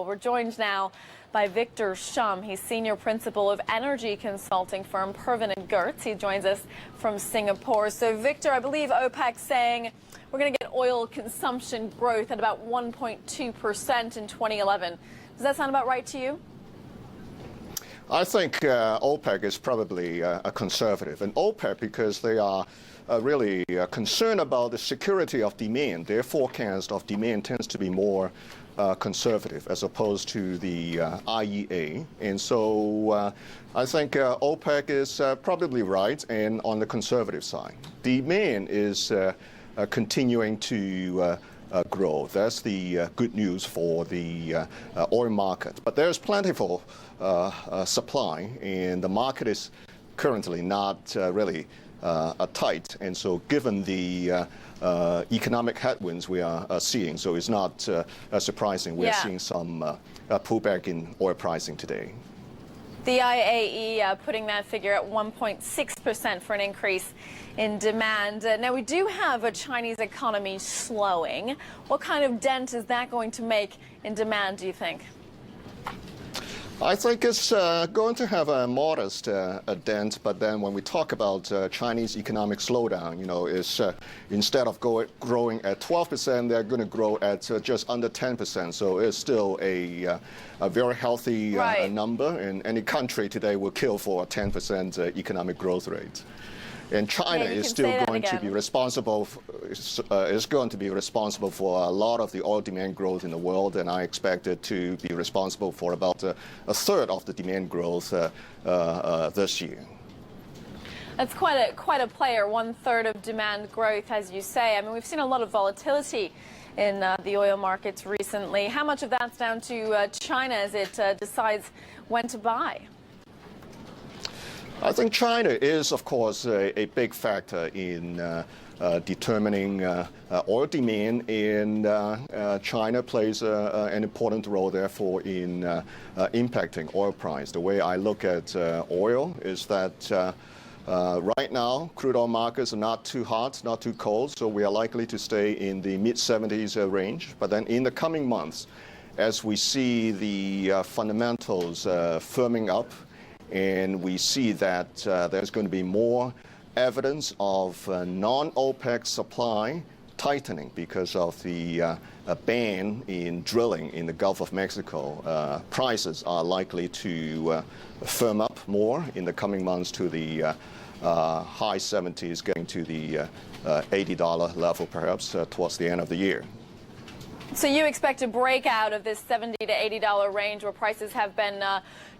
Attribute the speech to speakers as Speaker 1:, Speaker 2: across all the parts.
Speaker 1: We're joined now by Victor Shum. He's senior principal of energy consulting firm Purvin Gertz. He joins us from Singapore. So, Victor, I believe OPEC saying we're going to get oil consumption growth at about 1.2% in 2011. Does that sound about right to you?
Speaker 2: I think OPEC is probably a conservative, and OPEC because they are really concerned about the security of demand. Their forecast of demand tends to be more conservative as opposed to the IEA. And so I think OPEC is probably right and on the conservative side. Demand is continuing to grow. That's the good news for the oil market. But there's plentiful supply, and the market is currently not really tight. And so given the economic headwinds we are seeing, so it's not surprising we're seeing some pullback in oil pricing today.
Speaker 1: The IAE putting that figure at 1.6% for an increase in demand. Now, we do have a Chinese economy slowing. What kind of dent is that going to make in demand, do you think?
Speaker 2: I think it's going to have a modest dent, but then when we talk about Chinese economic slowdown, you know, it's instead of growing at 12%, they're going to grow at just under 10%. So it's still a very healthy number, and any country today will kill for a 10% economic growth rate. And China is still going to be responsible. Is going to be responsible for a lot of the oil demand growth in the world, and I expect it to be responsible for about a third of the demand growth this year.
Speaker 1: That's quite a player. 1/3 of demand growth, as you say. I mean, we've seen a lot of volatility in the oil markets recently. How much of that's down to China as it decides when to buy?
Speaker 2: I think China is, of course, a big factor in determining oil demand, and China plays an important role, therefore, in impacting oil price. The way I look at oil is that right now, crude oil markets are not too hot, not too cold, so we are likely to stay in the mid-70s range. But then in the coming months, as we see the fundamentals firming up, and we see that there's going to be more evidence of non-OPEC supply tightening because of the ban in drilling in the Gulf of Mexico. Prices are likely to firm up more in the coming months to the high 70s, getting to the $80 level perhaps towards the end of the year.
Speaker 1: So you expect a breakout of this $70 to $80 range where prices have been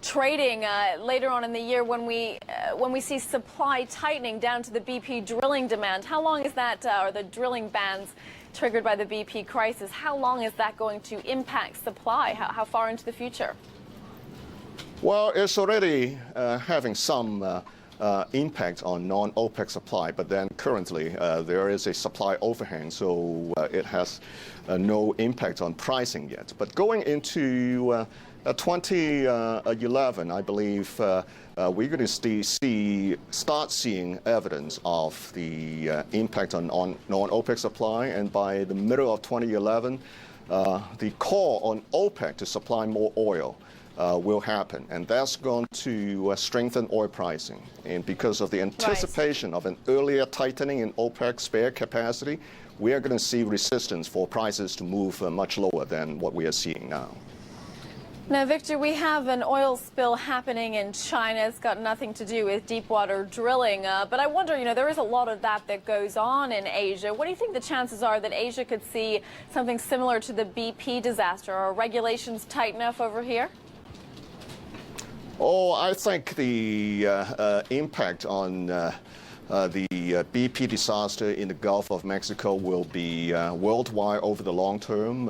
Speaker 1: trading later on in the year when we see supply tightening down to the BP drilling demand. How long is that, or the drilling bans triggered by the BP crisis, how long is that going to impact supply? How far into the future?
Speaker 2: Well, it's already having some impact on non-OPEC supply, but then currently there is a supply overhang, so it has no impact on pricing yet. But going into 2011, I believe we're going to start seeing evidence of the impact on non-OPEC supply, and by the middle of 2011, the call on OPEC to supply more oil will happen, and that's going to strengthen oil pricing. And because of the anticipation of an earlier tightening in OPEC spare capacity, we are going to see resistance for prices to move much lower than what we are seeing now.
Speaker 1: Now, Victor, we have an oil spill happening in China. It's got nothing to do with deep water drilling. But I wonder, you know, there is a lot of that goes on in Asia. What do you think the chances are that Asia could see something similar to the BP disaster? Are regulations tight enough over here?
Speaker 2: Oh, I think the impact on the BP disaster in the Gulf of Mexico will be worldwide over the long term.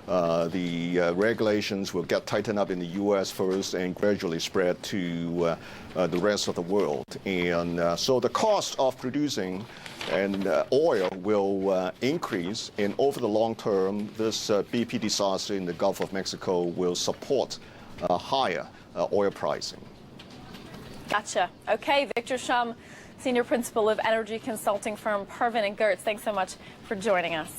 Speaker 2: The regulations will get tightened up in the U.S. first and gradually spread to the rest of the world. And so the cost of producing oil will increase, and over the long term, this BP disaster in the Gulf of Mexico will support higher oil pricing.
Speaker 1: Gotcha. Okay, Victor Shum, senior principal of energy consulting firm Purvin Gertz. Thanks so much for joining us.